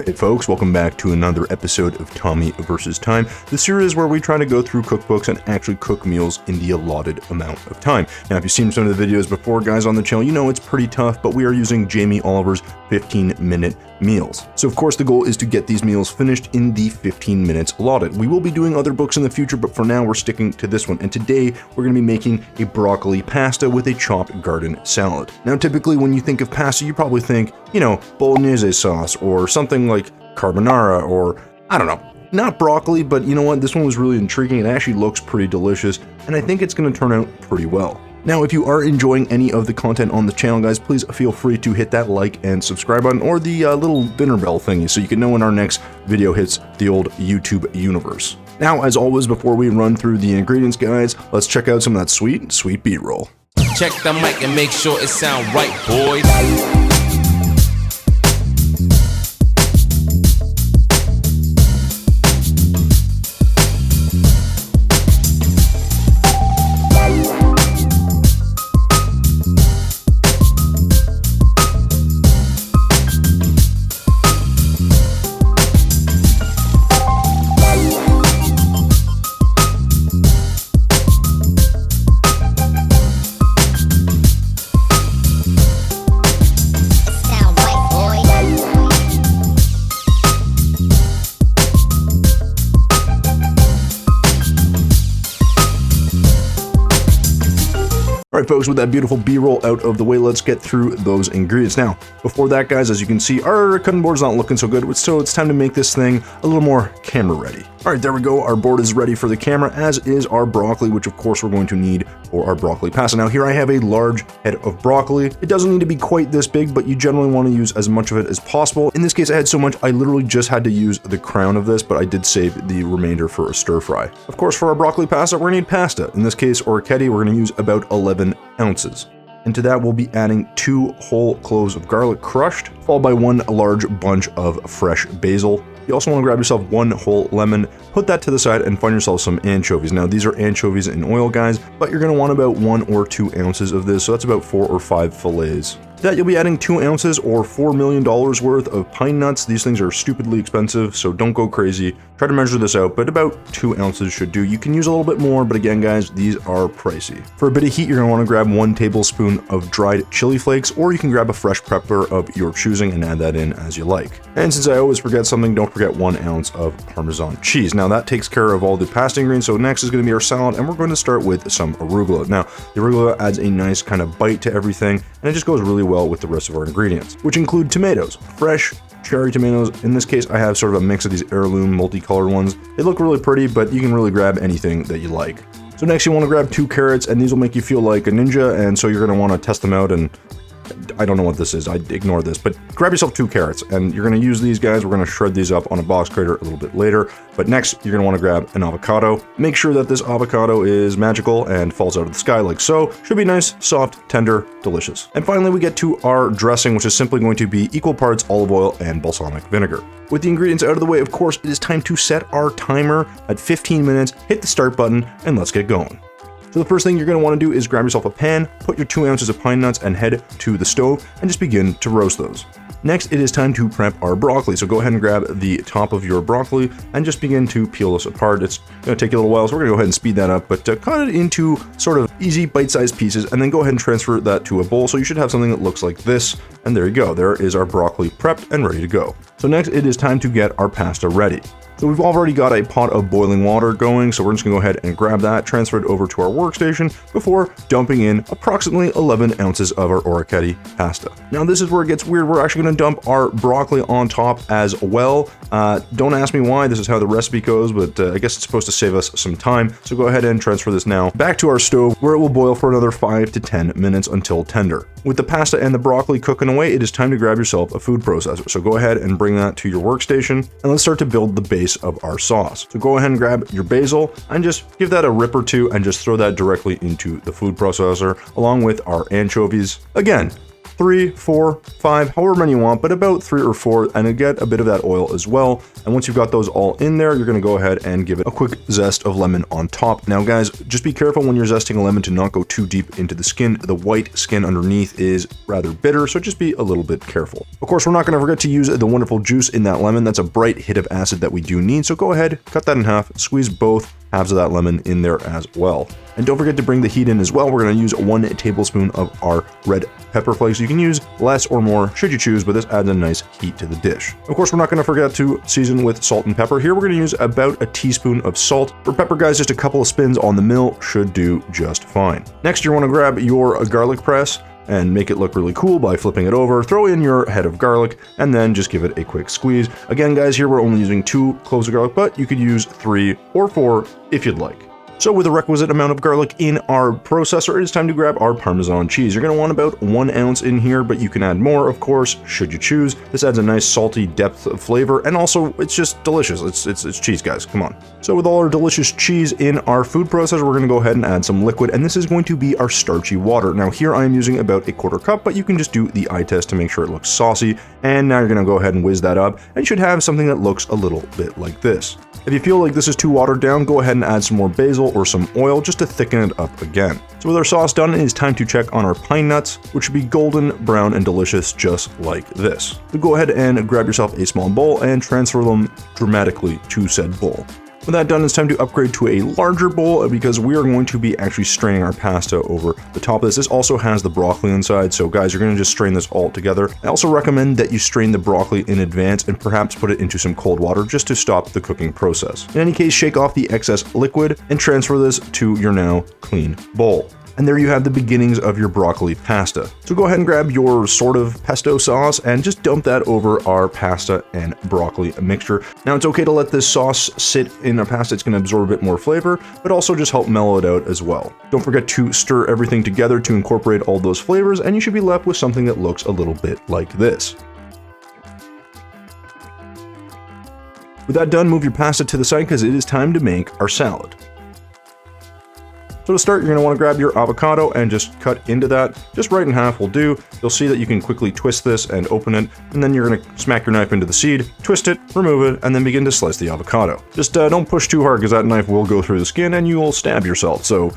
Hey folks, welcome back to another episode of Tommy vs. Time, the series where we try to go through cookbooks and actually cook meals in the allotted amount of time. Now, if you've seen some of the videos before, guys, on the channel, you know it's pretty tough, but we are using Jamie Oliver's 15-minute meals. So, of course, the goal is to get these meals finished in the 15 minutes allotted. We will be doing other books in the future, but for now, we're sticking to this one. And today, we're going to be making a broccoli pasta with a chopped garden salad. Now, typically, when you think of pasta, you probably think, bolognese sauce or something like carbonara or, I don't know, not broccoli, but you know what? This one was really intriguing. It actually looks pretty delicious, and I think it's going to turn out pretty well. Now, if you are enjoying any of the content on the channel, guys, please feel free to hit that like and subscribe button or the little dinner bell thingy so you can know when our next video hits the old YouTube universe. Now, as always, before we run through the ingredients, guys, let's check out some of that sweet B-roll. Check the mic and make sure it sound right, boys. Alright folks, with that beautiful B-roll out of the way, let's get through those ingredients. Now, before that, guys, as you can see, our cutting board's not looking so good, so it's time to make this thing a little more camera ready. Alright, there we go, our board is ready for the camera, as is our broccoli, which of course we're going to need for our broccoli pasta. Now here I have a large head of broccoli. It doesn't need to be quite this big, but you generally want to use as much of it as possible. In this case, I had so much, I literally just had to use the crown of this, but I did save the remainder for a stir fry. Of course, for our broccoli pasta, we're going to need pasta. In this case, orecchiette, we're going to use about 11 ounces. Into that, we'll be adding 2 whole cloves of garlic crushed, followed by 1 large bunch of fresh basil. You also want to grab yourself 1 whole lemon, put that to the side, and find yourself some anchovies. Now, these are anchovies in oil, guys, but you're going to want about 1 or 2 ounces of this, so that's about 4 or 5 fillets. To that, you'll be adding 2 ounces or $4 million worth of pine nuts. These things are stupidly expensive, so don't go crazy. Try to measure this out, but about 2 ounces should do. You can use a little bit more, but again, guys, these are pricey. For a bit of heat, you're going to want to grab 1 tablespoon of dried chili flakes, or you can grab a fresh pepper of your choosing and add that in as you like. And since I always forget something, don't forget 1 ounce of Parmesan cheese. Now that takes care of all the pasta ingredients, so next is going to be our salad, and we're going to start with some arugula. Now, the arugula adds a nice kind of bite to everything, and it just goes really well with the rest of our ingredients, which include tomatoes, fresh cherry tomatoes. In this case, I have sort of a mix of these heirloom multicolored ones. They look really pretty, but you can really grab anything that you like. So next you want to grab 2 carrots, and these will make you feel like a ninja, and so you're going to want to test them out, and I don't know what this is, I ignore this, but grab yourself 2 carrots, and you're going to use these guys. We're going to shred these up on a box grater a little bit later, but next you're going to want to grab an avocado. Make sure that this avocado is magical and falls out of the sky like so. Should be nice, soft, tender, delicious. And finally, we get to our dressing, which is simply going to be equal parts olive oil and balsamic vinegar. With the ingredients out of the way, of course, it is time to set our timer at 15 minutes, hit the start button, and let's get going. So the first thing you're going to want to do is grab yourself a pan, put your 2 ounces of pine nuts, and head to the stove and just begin to roast those. Next, it is time to prep our broccoli. So go ahead and grab the top of your broccoli and just begin to peel this apart. It's going to take you a little while, so we're going to go ahead and speed that up, but cut it into sort of easy bite-sized pieces, and then go ahead and transfer that to a bowl. So you should have something that looks like this, and there you go. There is our broccoli prepped and ready to go. So next, it is time to get our pasta ready. So we've already got a pot of boiling water going, so we're just going to go ahead and grab that, transfer it over to our workstation before dumping in approximately 11 ounces of our orecchiette pasta. Now this is where it gets weird. We're actually going to dump our broccoli on top as well. Don't ask me why, this is how the recipe goes, but I guess it's supposed to save us some time. So go ahead and transfer this now back to our stove, where it will boil for another 5 to 10 minutes until tender. With the pasta and the broccoli cooking away, it is time to grab yourself a food processor. So go ahead and bring that to your workstation, and let's start to build the base of our sauce. So go ahead and grab your basil and just give that a rip or two and just throw that directly into the food processor along with our anchovies. Again, 3, 4, 5, however many you want, but about 3 or 4, and get a bit of that oil as well. And once you've got those all in there, you're going to go ahead and give it a quick zest of lemon on top. Now guys, just be careful when you're zesting a lemon to not go too deep into the skin. The white skin underneath is rather bitter, so just be a little bit careful. Of course, we're not going to forget to use the wonderful juice in that lemon. That's a bright hit of acid that we do need, so go ahead, cut that in half, squeeze both halves of that lemon in there as well. And don't forget to bring the heat in as well. We're going to use 1 tablespoon of our red pepper flakes. You can use less or more should you choose, but this adds a nice heat to the dish. Of course, we're not going to forget to season with salt and pepper. Here we're going to use about a teaspoon of salt. For pepper, guys, just a couple of spins on the mill should do just fine. Next, you want to grab your garlic press and make it look really cool by flipping it over, throw in your head of garlic, and then just give it a quick squeeze. Again, guys, here we're only using 2 cloves of garlic, but you could use 3 or 4 if you'd like. So with the requisite amount of garlic in our processor, it is time to grab our Parmesan cheese. You're going to want about 1 ounce in here, but you can add more, of course, should you choose. This adds a nice salty depth of flavor, and also it's just delicious. It's cheese, guys, come on. So with all our delicious cheese in our food processor, we're going to go ahead and add some liquid, and this is going to be our starchy water. Now here I am using about 1/4 cup, but you can just do the eye test to make sure it looks saucy. And now you're going to go ahead and whiz that up, and you should have something that looks a little bit like this. If you feel like this is too watered down, go ahead and add some more basil or some oil just to thicken it up again. So with our sauce done, it is time to check on our pine nuts, which should be golden, brown, and delicious just like this. So go ahead and grab yourself a small bowl and transfer them dramatically to said bowl. With that done, it's time to upgrade to a larger bowl because we are going to be actually straining our pasta over the top of this. This also has the broccoli inside, so guys, you're going to just strain this all together. I also recommend that you strain the broccoli in advance and perhaps put it into some cold water just to stop the cooking process. In any case, shake off the excess liquid and transfer this to your now clean bowl. And there you have the beginnings of your broccoli pasta. So go ahead and grab your sort of pesto sauce and just dump that over our pasta and broccoli mixture. Now it's okay to let this sauce sit in our pasta. It's going to absorb a bit more flavor, but also just help mellow it out as well. Don't forget to stir everything together to incorporate all those flavors, and you should be left with something that looks a little bit like this. With that done, move your pasta to the side because it is time to make our salad. So to start, you're going to want to grab your avocado and just cut into that. Just right in half will do. You'll see that you can quickly twist this and open it, and then you're going to smack your knife into the seed, twist it, remove it, and then begin to slice the avocado. Just don't push too hard because that knife will go through the skin and you will stab yourself. So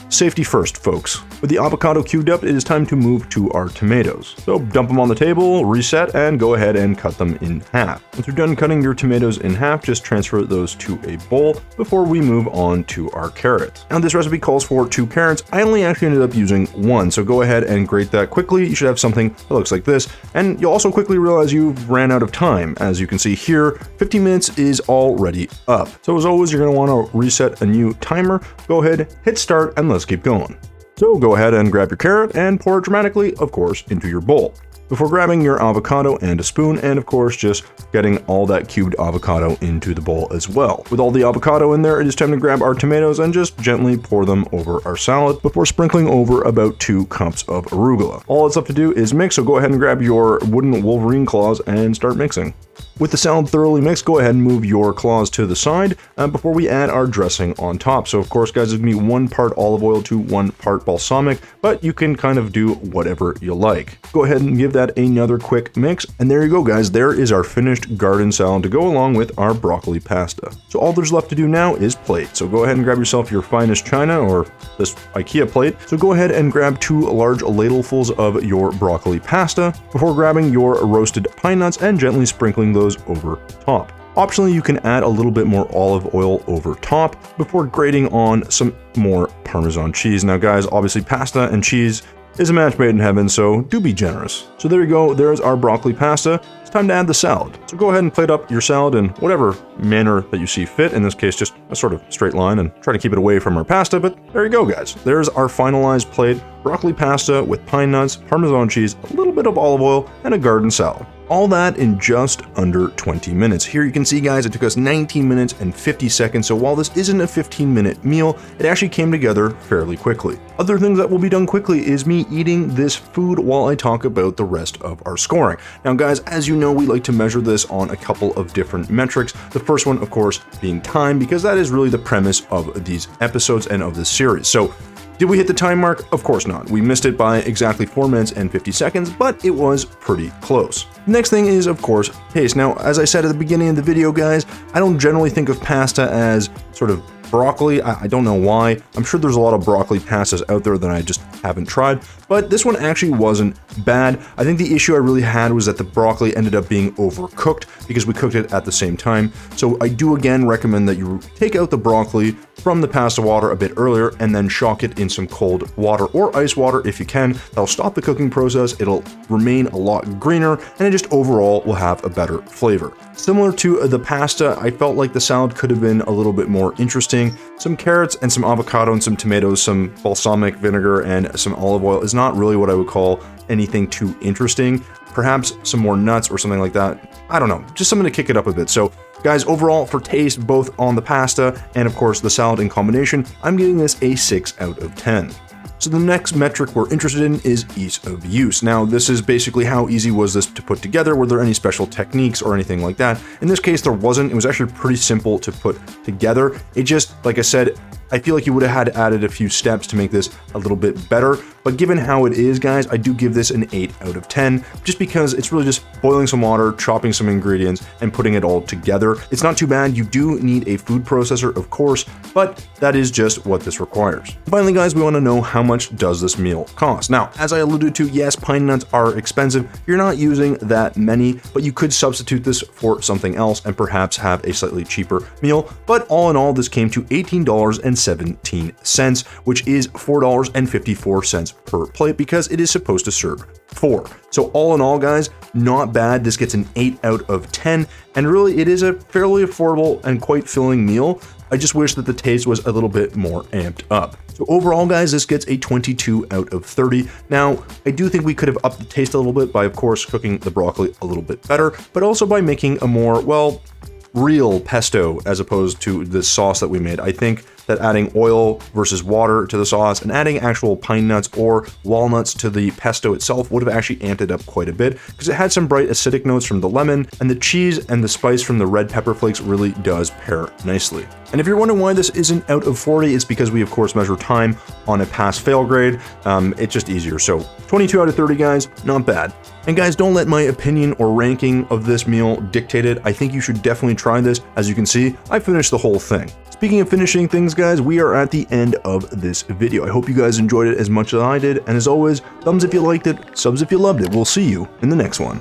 safety first, folks. With the avocado cubed up, it is time to move to our tomatoes. So dump them on the table, reset, and go ahead and cut them in half. Once you're done cutting your tomatoes in half, just transfer those to a bowl before we move on to our carrots. Now this recipe calls for 2 carrots. I only actually ended up using 1, so go ahead and grate that quickly. You should have something that looks like this, and you'll also quickly realize you've ran out of time. As you can see here, 15 minutes is already up. So as always, you're going to want to reset a new timer. Go ahead, hit start, and let's keep going. So go ahead and grab your carrot and pour it dramatically, of course, into your bowl. Before grabbing your avocado and a spoon, and of course just getting all that cubed avocado into the bowl as well. With all the avocado in there, it is time to grab our tomatoes and just gently pour them over our salad before sprinkling over about 2 cups of arugula. All it's left to do is mix, so go ahead and grab your wooden Wolverine claws and start mixing. With the salad thoroughly mixed, go ahead and move your claws to the side before we add our dressing on top. So of course, guys, it's going to be 1 part olive oil to 1 part balsamic, but you can kind of do whatever you like. Go ahead and give that another quick mix, and there you go, guys. There is our finished garden salad to go along with our broccoli pasta. So all there's left to do now is plate. So go ahead and grab yourself your finest china or this IKEA plate. So go ahead and grab 2 large ladlefuls of your broccoli pasta before grabbing your roasted pine nuts and gently sprinkling those over top. Optionally, you can add a little bit more olive oil over top before grating on some more Parmesan cheese. Now guys, obviously pasta and cheese is a match made in heaven, so do be generous. So there you go, there's our broccoli pasta. It's time to add the salad. So go ahead and plate up your salad in whatever manner that you see fit. In this case, just a sort of straight line, and try to keep it away from our pasta, but there you go, guys. There's our finalized plate, broccoli pasta with pine nuts, Parmesan cheese, a little bit of olive oil, and a garden salad. All that in just under 20 minutes. Here you can see, guys, it took us 19 minutes and 50 seconds, so while this isn't a 15-minute meal, it actually came together fairly quickly. Other things that will be done quickly is me eating this food while I talk about the rest of our scoring. Now guys, as you know, we like to measure this on a couple of different metrics. The first one, of course, being time, because that is really the premise of these episodes and of this series. So Did we hit the time mark? Of course not. We missed it by exactly 4 minutes and 50 seconds, but it was pretty close. Next thing is, of course, taste. Now, as I said at the beginning of the video, guys, I don't generally think of pasta as sort of broccoli. I don't know why. I'm sure there's a lot of broccoli pastas out there that I just haven't tried, but this one actually wasn't bad. I think the issue I really had was that the broccoli ended up being overcooked because we cooked it at the same time. So I do again recommend that you take out the broccoli from the pasta water a bit earlier and then shock it in some cold water or ice water if you can. That'll stop the cooking process, it'll remain a lot greener, and it just overall will have a better flavor. Similar to the pasta, I felt like the salad could have been a little bit more interesting. Some carrots and some avocado and some tomatoes, some balsamic vinegar and some olive oil is not really what I would call anything too interesting. Perhaps some more nuts or something like that. I don't know, just something to kick it up a bit. So guys, overall for taste, both on the pasta and of course the salad in combination, I'm giving this a 6 out of 10. So the next metric we're interested in is ease of use. Now, this is basically how easy was this to put together? Were there any special techniques or anything like that? In this case, there wasn't. It was actually pretty simple to put together. It just, like I said, I feel like you would have had added a few steps to make this a little bit better, but given how it is, guys, I do give this an 8 out of 10, just because it's really just boiling some water, chopping some ingredients, and putting it all together. It's not too bad. You do need a food processor, of course, but that is just what this requires. Finally, guys, we want to know how much does this meal cost? Now, as I alluded to, yes, pine nuts are expensive. You're not using that many, but you could substitute this for something else and perhaps have a slightly cheaper meal. But all in all, this came to $18.17, which is $4.54 per plate because it is supposed to serve 4. So all in all, guys, not bad. This gets an 8 out of 10, and really it is a fairly affordable and quite filling meal. I just wish that the taste was a little bit more amped up. So overall, guys, this gets a 22 out of 30. Now, I do think we could have upped the taste a little bit by, of course, cooking the broccoli a little bit better, but also by making a more, well, real pesto as opposed to the sauce that we made. I think that adding oil versus water to the sauce and adding actual pine nuts or walnuts to the pesto itself would have actually amped it up quite a bit because it had some bright acidic notes from the lemon, and the cheese and the spice from the red pepper flakes really does pair nicely. And if you're wondering why this isn't out of 40, it's because we of course measure time on a pass-fail grade. It's just easier. So 22 out of 30, guys, not bad. And guys, don't let my opinion or ranking of this meal dictate it. I think you should definitely try this. As you can see, I finished the whole thing. Speaking of finishing things, guys, we are at the end of this video. I hope you guys enjoyed it as much as I did. And as always, thumbs if you liked it, subs if you loved it. We'll see you in the next one.